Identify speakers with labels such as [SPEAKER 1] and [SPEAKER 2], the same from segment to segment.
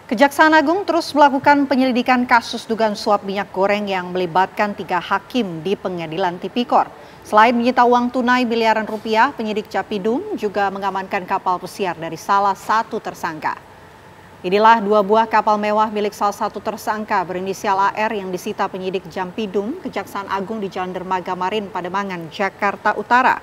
[SPEAKER 1] Kejaksaan Agung terus melakukan penyelidikan kasus dugaan suap minyak goreng yang melibatkan 3 hakim di Pengadilan Tipikor. Selain menyita uang tunai miliaran rupiah, penyidik Japidum juga mengamankan kapal pesiar dari salah satu tersangka. Inilah 2 buah kapal mewah milik salah satu tersangka berinisial AR yang disita penyidik Japidum, Kejaksaan Agung di Jalan Dermaga Marin, Pademangan, Jakarta Utara.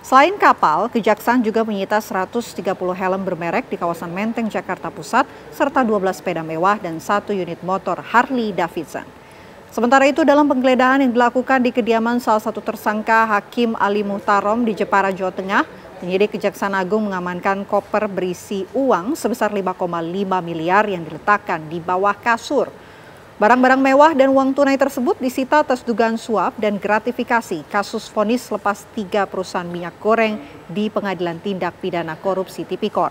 [SPEAKER 1] Selain kapal, Kejaksaan juga menyita 130 helm bermerek di kawasan Menteng, Jakarta Pusat, serta 12 sepeda mewah dan 1 unit motor Harley Davidson. Sementara itu, dalam penggeledahan yang dilakukan di kediaman salah satu tersangka Hakim Ali Muhtarom di Jepara, Jawa Tengah, penyidik Kejaksaan Agung mengamankan koper berisi uang sebesar 5,5 miliar yang diletakkan di bawah kasur. Barang-barang mewah dan uang tunai tersebut disita atas dugaan suap dan gratifikasi kasus vonis lepas 3 perusahaan minyak goreng di Pengadilan Tindak Pidana Korupsi Tipikor.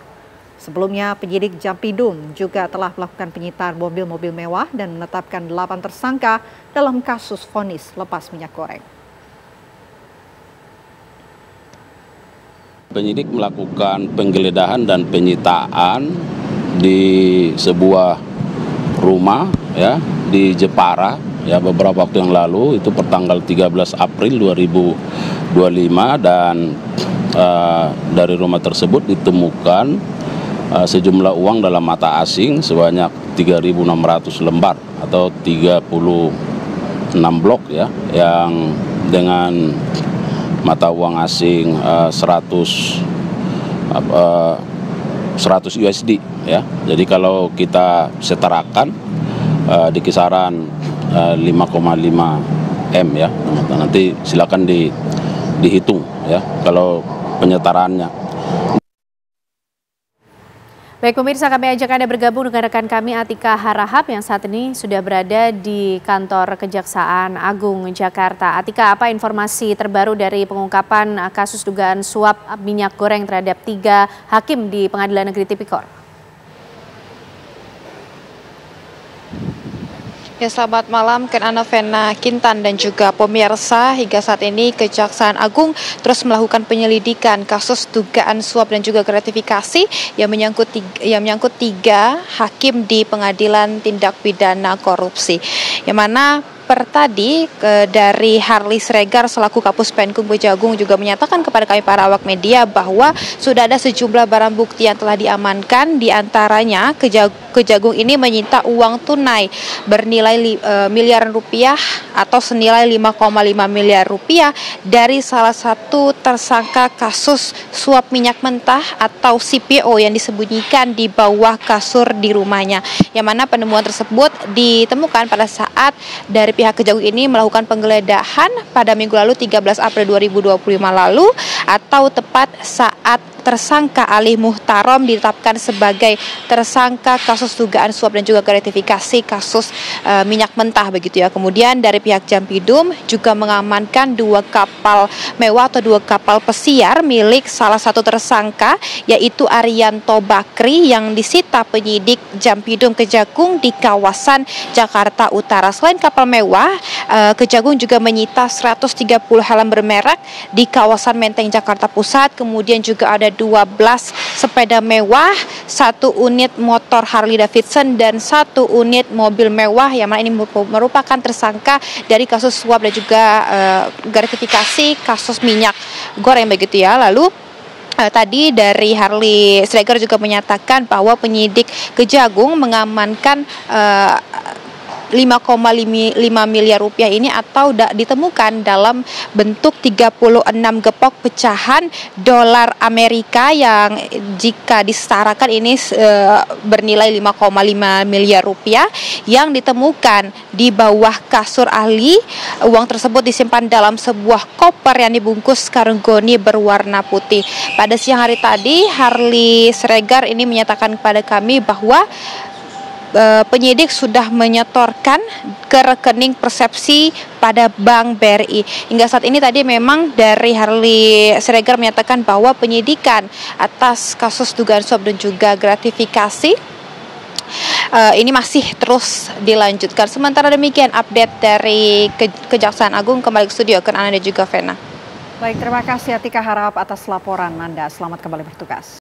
[SPEAKER 1] Sebelumnya, penyidik Japidum juga telah melakukan penyitaan mobil-mobil mewah dan menetapkan 8 tersangka dalam kasus vonis lepas minyak goreng.
[SPEAKER 2] Penyidik melakukan penggeledahan dan penyitaan di sebuah rumah ya di Jepara ya beberapa waktu yang lalu, itu pertanggal 13 April 2025, dan dari rumah tersebut ditemukan sejumlah uang dalam mata asing sebanyak 3.600 lembar atau 36 blok ya, yang dengan mata uang asing 100 USD ya. Jadi kalau kita setarakan di kisaran 5,5 M ya. Nanti silakan dihitung ya kalau penyetaraannya.
[SPEAKER 3] Baik pemirsa, kami ajak Anda bergabung dengan rekan kami Atika Harahap yang saat ini sudah berada di kantor Kejaksaan Agung Jakarta. Atika, apa informasi terbaru dari pengungkapan kasus dugaan suap minyak goreng terhadap 3 hakim di Pengadilan Negeri Tipikor?
[SPEAKER 4] Ya, selamat malam Ana Vena Kintan dan juga pemirsa. Hingga saat ini Kejaksaan Agung terus melakukan penyelidikan kasus dugaan suap dan juga gratifikasi yang menyangkut 3 hakim di Pengadilan Tindak Pidana Korupsi. Yang mana tadi dari Harley Sregar selaku Kapus Penkum Kejagung juga menyatakan kepada kami para awak media bahwa sudah ada sejumlah barang bukti yang telah diamankan. Di antaranya Kejagung ini menyita uang tunai bernilai miliaran rupiah atau senilai 5,5 miliar rupiah dari salah satu tersangka kasus suap minyak mentah atau CPO yang disembunyikan di bawah kasur di rumahnya. Yang mana penemuan tersebut ditemukan pada saat dari pihak Kejagung ini melakukan penggeledahan pada minggu lalu 13 April 2025 lalu, atau tepat saat tersangka Ali Muhtarom ditetapkan sebagai tersangka kasus dugaan suap dan juga gratifikasi kasus minyak mentah begitu ya. Kemudian dari pihak Japidum juga mengamankan 2 kapal mewah atau 2 kapal pesiar milik salah satu tersangka yaitu Arianto Bakri yang disita penyidik Japidum Kejagung di kawasan Jakarta Utara. Selain kapal mewah, Kejagung juga menyita 130 helm bermerek di kawasan Menteng Jakarta Pusat. Kemudian juga ada 12 sepeda mewah, 1 unit motor Harley Davidson dan 1 unit mobil mewah, yang mana ini merupakan tersangka dari kasus suap dan juga gratifikasi kasus minyak goreng begitu ya. Lalu tadi dari Harley Sregar juga menyatakan bahwa penyidik Kejagung mengamankan 5,5 miliar rupiah ini atau ditemukan dalam bentuk 36 gepok pecahan dolar Amerika yang jika disetarakan ini bernilai 5,5 miliar rupiah yang ditemukan di bawah kasur ahli. Uang tersebut disimpan dalam sebuah koper yang dibungkus karung goni berwarna putih. Pada siang hari tadi, Harley Sregar ini menyatakan kepada kami bahwa penyidik sudah menyetorkan ke rekening persepsi pada Bank BRI. Hingga saat ini tadi memang dari Harley Sregar menyatakan bahwa penyidikan atas kasus dugaan suap dan juga gratifikasi ini masih terus dilanjutkan. Sementara demikian update dari Kejaksaan Agung. Kembali ke studio ke Ana dan juga Vena.
[SPEAKER 1] Baik, terima kasih Atika Harahap atas laporan Anda. Selamat kembali bertugas.